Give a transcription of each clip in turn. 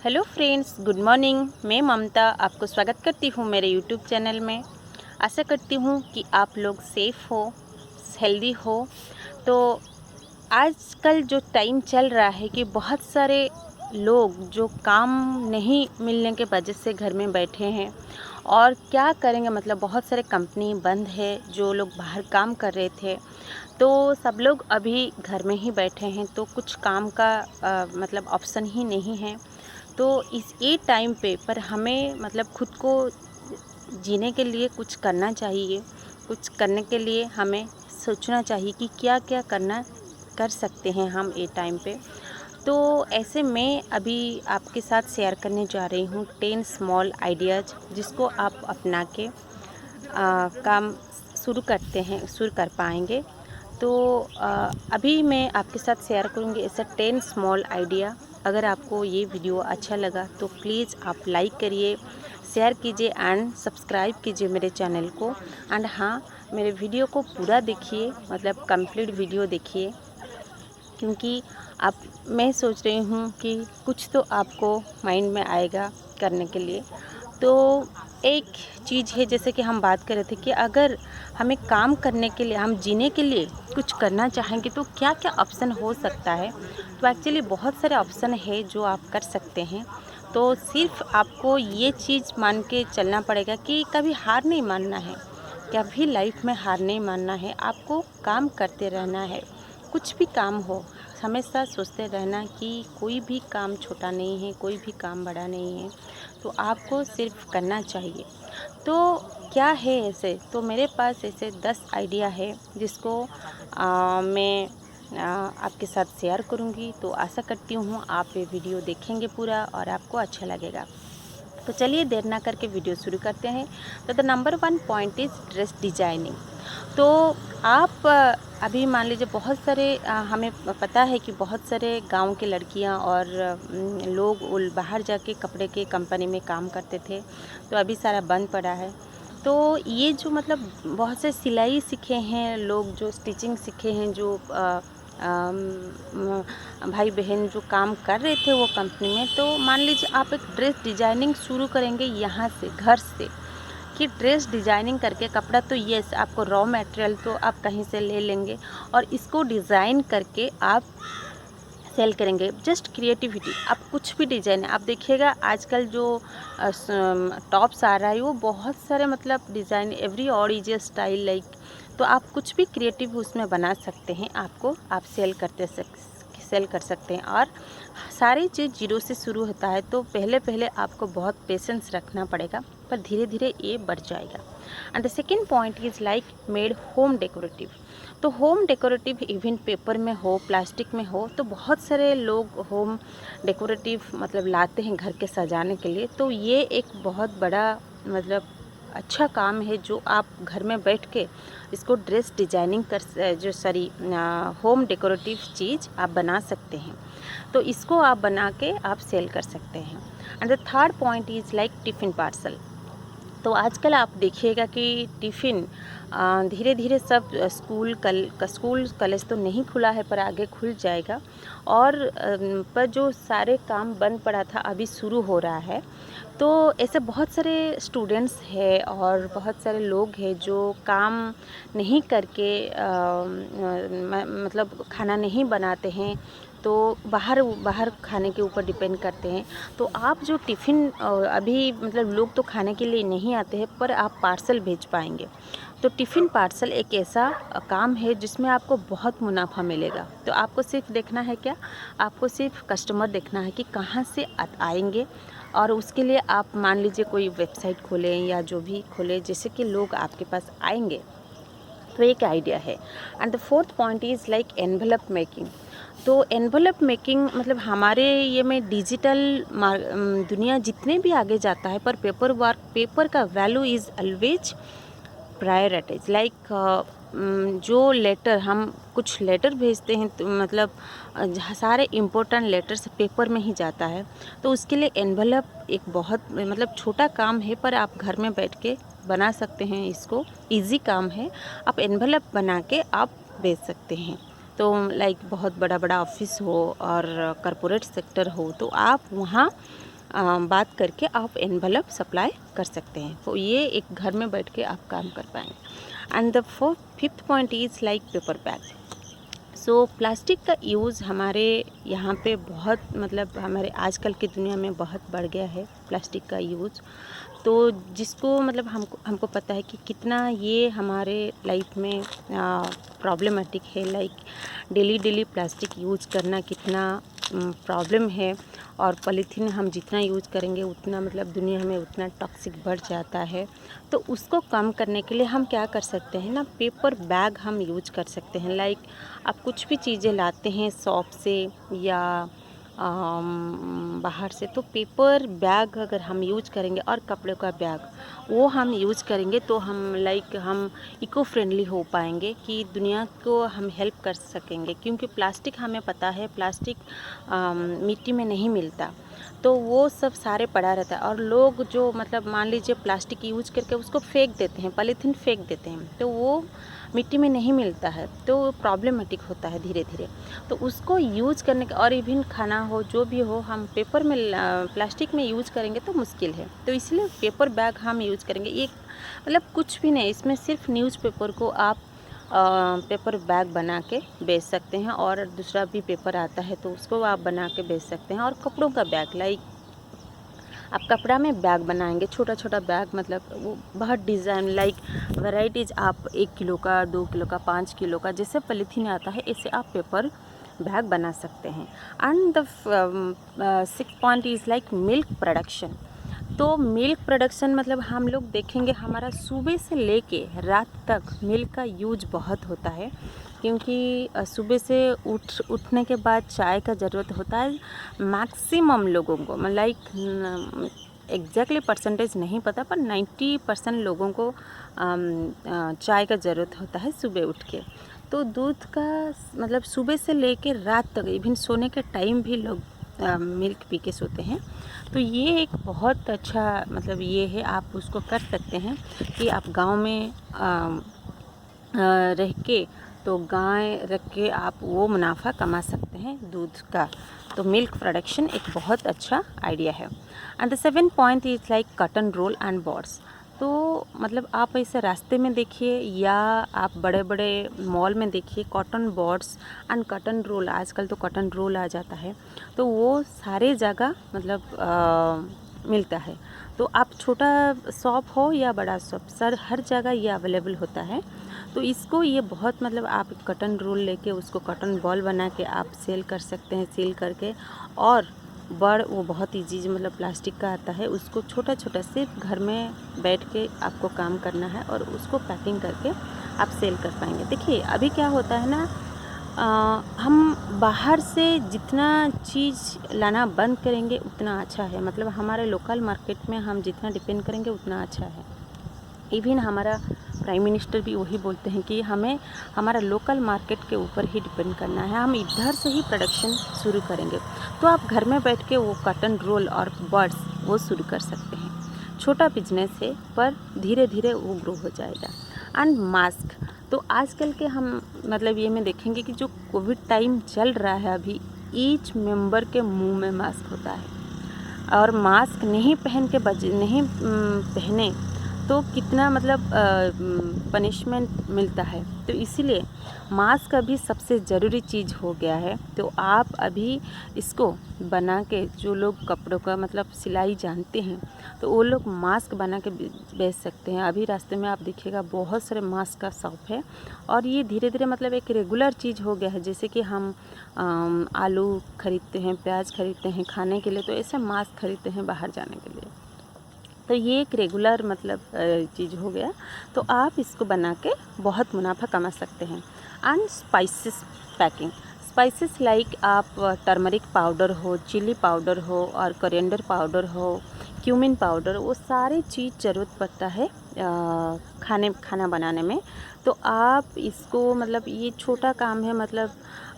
Hello friends, good morning. मैं ममता आपको स्वागत करती हूँ मेरे यूट्यूब चैनल में। आशा करती हूँ कि आप लोग सेफ़ हो, हेल्दी हो। तो आजकल जो टाइम चल रहा है कि बहुत सारे लोग जो काम नहीं मिलने के वजह से घर में बैठे हैं और क्या करेंगे, मतलब बहुत सारे कंपनी बंद है, जो लोग बाहर काम कर रहे थे तो सब लोग अभी घर में ही बैठे हैं। तो कुछ काम का मतलब ऑप्शन ही नहीं है। तो इस ये टाइम पे पर हमें मतलब खुद को जीने के लिए कुछ करना चाहिए। कुछ करने के लिए हमें सोचना चाहिए कि क्या क्या करना कर सकते हैं हम ये टाइम पे। तो ऐसे मैं अभी आपके साथ शेयर करने जा रही हूँ 10 स्मॉल आइडियाज़, जिसको आप अपना के काम शुरू कर पाएंगे। तो अभी मैं आपके साथ शेयर करूँगी ऐसा 10 स्मॉल आइडिया। अगर आपको ये वीडियो अच्छा लगा तो प्लीज़ आप लाइक करिए, शेयर कीजिए एंड सब्सक्राइब कीजिए मेरे चैनल को। एंड हाँ, मेरे वीडियो को पूरा देखिए, मतलब कंप्लीट वीडियो देखिए, क्योंकि आप मैं सोच रही हूँ कि कुछ तो आपको माइंड में आएगा करने के लिए। तो एक चीज़ है, जैसे कि हम बात कर रहे थे कि अगर हमें काम करने के लिए, हम जीने के लिए कुछ करना चाहेंगे तो क्या क्या ऑप्शन हो सकता है। तो एक्चुअली बहुत सारे ऑप्शन है जो आप कर सकते हैं। तो सिर्फ आपको ये चीज़ मान के चलना पड़ेगा कि कभी हार नहीं मानना है, कभी लाइफ में हार नहीं मानना है। आपको काम करते रहना है, कुछ भी काम हो। हमेशा सोचते रहना कि कोई भी काम छोटा नहीं है, कोई भी काम बड़ा नहीं है। तो आपको सिर्फ करना चाहिए। तो क्या है ऐसे, तो मेरे पास ऐसे 10 आइडिया है जिसको मैं आपके साथ शेयर करूँगी। तो आशा करती हूँ आप ये वीडियो देखेंगे पूरा और आपको अच्छा लगेगा। तो चलिए देर ना करके वीडियो शुरू करते हैं। तो the number 1 point is dress designing. तो आप अभी मान लीजिए बहुत सारे हमें पता है कि बहुत सारे गांव के लड़कियां और लोग बाहर जाके कपड़े के कंपनी में काम करते थे। तो अभी सारा बंद पड़ा है। तो ये जो मतलब बहुत से सिलाई सीखे हैं लोग, जो स्टिचिंग सीखे हैं, जो भाई बहन जो काम कर रहे थे वो कंपनी में, तो मान लीजिए आप एक ड्रेस डिजाइनिंग शुरू करेंगे यहाँ से, घर से, कि ड्रेस डिजाइनिंग करके कपड़ा तो यस, आपको रॉ मटेरियल तो आप कहीं से ले लेंगे और इसको डिज़ाइन करके आप सेल करेंगे। जस्ट क्रिएटिविटी, आप कुछ भी डिज़ाइन, आप देखिएगा आजकल जो टॉप्स आ रहा है वो बहुत सारे मतलब डिज़ाइन, एवरी और इज ए स्टाइल लाइक। तो आप कुछ भी क्रिएटिव उसमें बना सकते हैं, आपको आप सेल कर सकते हैं। और सारी चीज़ जीरो से शुरू होता है, तो पहले पहले आपको बहुत पेशेंस रखना पड़ेगा, पर धीरे धीरे ये बढ़ जाएगा। And the second point is like made home decorative. तो होम डेकोरेटिव इवेंट पेपर में हो, प्लास्टिक में हो, तो बहुत सारे लोग होम डेकोरेटिव मतलब लाते हैं घर के सजाने के लिए। तो ये एक बहुत बड़ा मतलब अच्छा काम है, जो आप घर में बैठ के इसको ड्रेस डिजाइनिंग होम डेकोरेटिव चीज़ आप बना सकते हैं। तो इसको आप बना के आप सेल कर सकते हैं। And the third point is like tiffin parcel. तो आजकल आप देखिएगा कि टिफ़िन धीरे धीरे सब स्कूल कॉलेज तो नहीं खुला है, पर आगे खुल जाएगा। और पर जो सारे काम बंद पड़ा था अभी शुरू हो रहा है। तो ऐसे बहुत सारे स्टूडेंट्स हैं और बहुत सारे लोग हैं जो काम नहीं करके मतलब खाना नहीं बनाते हैं, तो बाहर बाहर खाने के ऊपर डिपेंड करते हैं। तो आप जो टिफ़िन अभी मतलब लोग तो खाने के लिए नहीं आते हैं, पर आप पार्सल भेज पाएंगे। तो टिफ़िन पार्सल एक ऐसा काम है जिसमें आपको बहुत मुनाफा मिलेगा। तो आपको सिर्फ देखना है क्या, आपको सिर्फ कस्टमर देखना है कि कहाँ से आएंगे। और उसके लिए आप मान लीजिए कोई वेबसाइट खोलें या जो भी खोलें, जैसे कि लोग आपके पास आएंगे। तो एक आइडिया है। And the fourth point is like envelope making. तो एनवलप मेकिंग मतलब हमारे ये में डिजिटल दुनिया जितने भी आगे जाता है, पर पेपर का value is always prioritize. Like जो लेटर हम कुछ लेटर भेजते हैं, तो मतलब सारे इम्पोर्टेंट लेटर्स पेपर में ही जाता है। तो उसके लिए एनवलप एक बहुत मतलब छोटा काम है, पर आप घर में बैठ के बना सकते हैं। इसको इजी काम है, आप एनवलप बना के आप भेज सकते हैं। तो लाइक बहुत बड़ा बड़ा ऑफिस हो और कॉरपोरेट सेक्टर हो, तो आप वहाँ बात करके आप एनवलप सप्लाई कर सकते हैं। तो ये एक घर में बैठ के आप काम कर पाएंगे। And the fifth point is like paper bag. So plastic का यूज़ हमारे यहाँ पे बहुत मतलब हमारे आजकल की दुनिया में बहुत बढ़ गया है प्लास्टिक का यूज़। तो जिसको मतलब हमको पता है कि कितना ये हमारे लाइफ में प्रॉब्लमेटिक है। लाइक डेली प्लास्टिक यूज़ करना कितना प्रॉब्लम है, और पॉलीथीन हम जितना यूज़ करेंगे उतना मतलब दुनिया में उतना टॉक्सिक बढ़ जाता है। तो उसको कम करने के लिए हम क्या कर सकते हैं ना, पेपर बैग हम यूज कर सकते हैं। लाइक आप कुछ भी चीज़ें लाते हैं शॉप से या बाहर से, तो पेपर बैग अगर हम यूज करेंगे और कपड़े का बैग वो हम यूज करेंगे तो हम हम इको फ्रेंडली हो पाएंगे, कि दुनिया को हम हेल्प कर सकेंगे। क्योंकि प्लास्टिक हमें पता है प्लास्टिक मिट्टी में नहीं मिलता, तो वो सब सारे पड़ा रहता है। और लोग जो मतलब मान लीजिए प्लास्टिक यूज करके उसको फेंक देते हैं, पॉलीथीन फेंक देते हैं, तो वो मिट्टी में नहीं मिलता है, तो प्रॉब्लमेटिक होता है धीरे धीरे। तो उसको यूज करने का, और इवन खाना हो जो भी हो, हम पेपर में प्लास्टिक में यूज करेंगे तो मुश्किल है। तो इसलिए पेपर बैग हम यूज करेंगे। एक मतलब कुछ भी नहीं, इसमें सिर्फ न्यूज़पेपर को आप पेपर बैग बना के बेच सकते हैं, और दूसरा भी पेपर आता है तो उसको आप बना के बेच सकते हैं। और कपड़ों का बैग, लाइक आप कपड़ा में बैग बनाएंगे, छोटा छोटा बैग, मतलब वो बहुत डिज़ाइन लाइक वैराइटीज़, आप 1 किलो का, 2 किलो का, 5 किलो का, जैसे पॉलीथीन आता है ऐसे आप पेपर बैग बना सकते हैं। And the 6th point is like milk production. तो मिल्क प्रोडक्शन मतलब हम लोग देखेंगे हमारा सुबह से लेके रात तक मिल्क का यूज बहुत होता है। क्योंकि सुबह से उठने के बाद चाय का ज़रूरत होता है मैक्सिमम लोगों को। लाइक एग्जैक्टली परसेंटेज नहीं पता, पर 90% लोगों को चाय का ज़रूरत होता है सुबह उठ के। तो दूध का मतलब सुबह से लेके रात तक, इवन सोने के टाइम भी लोग मिल्क पी के सोते हैं। तो ये एक बहुत अच्छा मतलब ये है, आप उसको कर सकते हैं कि आप गांव में रह के, तो गाय रख के आप वो मुनाफा कमा सकते हैं दूध का। तो मिल्क प्रोडक्शन एक बहुत अच्छा आइडिया है। And the 7th point is like cotton roll and buds. तो मतलब आप ऐसे रास्ते में देखिए या आप बड़े बड़े मॉल में देखिए, cotton buds and cotton roll, आजकल तो कॉटन रोल आ जाता है, तो वो सारे जगह मतलब मिलता है। तो आप छोटा शॉप हो या बड़ा शॉप, हर जगह ये अवेलेबल होता है। तो इसको ये बहुत मतलब आप कॉटन रोल लेके उसको कॉटन बॉल बना के आप सेल कर सकते हैं, सील करके। और वो बहुत ईजी मतलब प्लास्टिक का आता है, उसको छोटा छोटा सिर्फ घर में बैठ के आपको काम करना है और उसको पैकिंग करके आप सेल कर पाएंगे। देखिए अभी क्या होता है ना, हम बाहर से जितना चीज़ लाना बंद करेंगे उतना अच्छा है। मतलब हमारे लोकल मार्केट में हम जितना डिपेंड करेंगे उतना अच्छा है। इवन हमारा प्राइम मिनिस्टर भी वही बोलते हैं कि हमें हमारा लोकल मार्केट के ऊपर ही डिपेंड करना है, हम इधर से ही प्रोडक्शन शुरू करेंगे। तो आप घर में बैठ के वो कॉटन रोल और बर्ड्स वो शुरू कर सकते हैं। छोटा बिजनेस है पर धीरे धीरे वो ग्रो हो जाएगा। एंड मास्क, तो आजकल के हम मतलब ये में देखेंगे कि जो कोविड टाइम चल रहा है अभी, ईच मेंबर के मुंह में मास्क होता है, और मास्क नहीं पहन के नहीं पहने तो कितना मतलब पनिशमेंट मिलता है। तो इसीलिए मास्क अभी सबसे ज़रूरी चीज़ हो गया है। तो आप अभी इसको बना के, जो लोग कपड़ों का मतलब सिलाई जानते हैं तो वो लोग मास्क बना के बेच सकते हैं। अभी रास्ते में आप देखिएगा बहुत सारे मास्क का शॉप है, और ये धीरे धीरे मतलब एक रेगुलर चीज़ हो गया है। जैसे कि हम आलू खरीदते हैं, प्याज खरीदते हैं खाने के लिए, तो ऐसे मास्क खरीदते हैं बाहर जाने के लिए। तो ये एक रेगुलर मतलब चीज़ हो गया। तो आप इसको बना के बहुत मुनाफा कमा सकते हैं। And spices packing, spices like आप टर्मरिक पाउडर हो, चिली पाउडर हो, और कोरिएंडर पाउडर हो, क्यूमिन पाउडर, वो सारी चीज़ ज़रूरत पड़ता है खाना बनाने में। तो आप इसको मतलब ये छोटा काम है, मतलब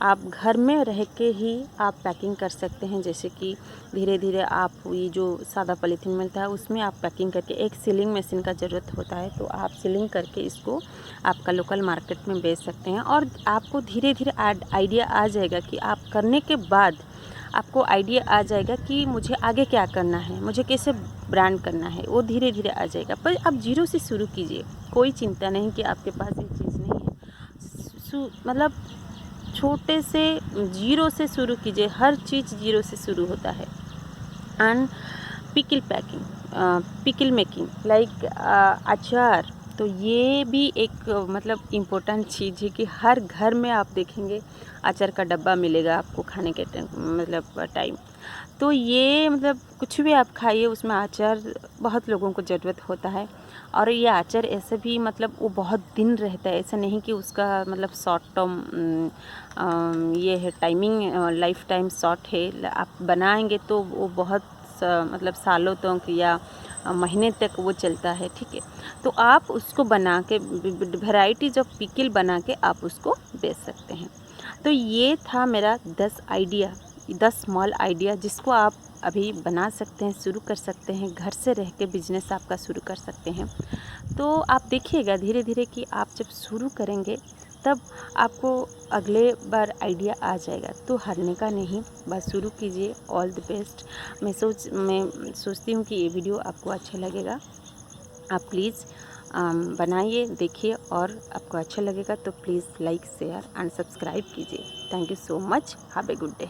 आप घर में रह के ही आप पैकिंग कर सकते हैं। जैसे कि धीरे धीरे आप ये जो सादा पॉलीथीन मिलता है उसमें आप पैकिंग करके, एक सीलिंग मशीन का ज़रूरत होता है, तो आप सीलिंग करके इसको आपका लोकल मार्केट में बेच सकते हैं। और आपको धीरे धीरे आइडिया आ जाएगा कि आप करने के बाद आपको आइडिया आ जाएगा कि मुझे आगे क्या करना है, मुझे कैसे ब्रांड करना है, वो धीरे धीरे आ जाएगा। पर आप जीरो से शुरू कीजिए, कोई चिंता नहीं कि आपके पास ये चीज़ नहीं है। मतलब छोटे से जीरो से शुरू कीजिए, हर चीज़ जीरो से शुरू होता है। And pickle packing, pickle making like अचार, तो ये भी एक मतलब इम्पोर्टेंट चीज़ है कि हर घर में आप देखेंगे अचार का डब्बा मिलेगा आपको खाने के टाइम। तो ये मतलब कुछ भी आप खाइए उसमें अचार बहुत लोगों को ज़रूरत होता है। और ये अचार ऐसे भी मतलब वो बहुत दिन रहता है, ऐसा नहीं कि उसका मतलब शॉर्ट टर्म ये है टाइमिंग, लाइफ टाइम शॉर्ट है। आप बनाएंगे तो वो बहुत मतलब सालों तक या महीने तक वो चलता है, ठीक है। तो आप उसको बना के वैरायटीज ऑफ पिकल बना के आप उसको बेच सकते हैं। तो ये था मेरा 10 स्मॉल आइडिया जिसको आप अभी बना सकते हैं, शुरू कर सकते हैं, घर से रह के बिजनेस आपका शुरू कर सकते हैं। तो आप देखिएगा धीरे धीरे कि आप जब शुरू करेंगे तब आपको अगले बार आइडिया आ जाएगा। तो हारने का नहीं, बस शुरू कीजिए। All the best. मैं सोचती हूँ कि ये वीडियो आपको अच्छा लगेगा। आप प्लीज़ बनाइए, देखिए, और आपको अच्छा लगेगा तो please like, share and subscribe कीजिए। Thank you so much. Have a good day.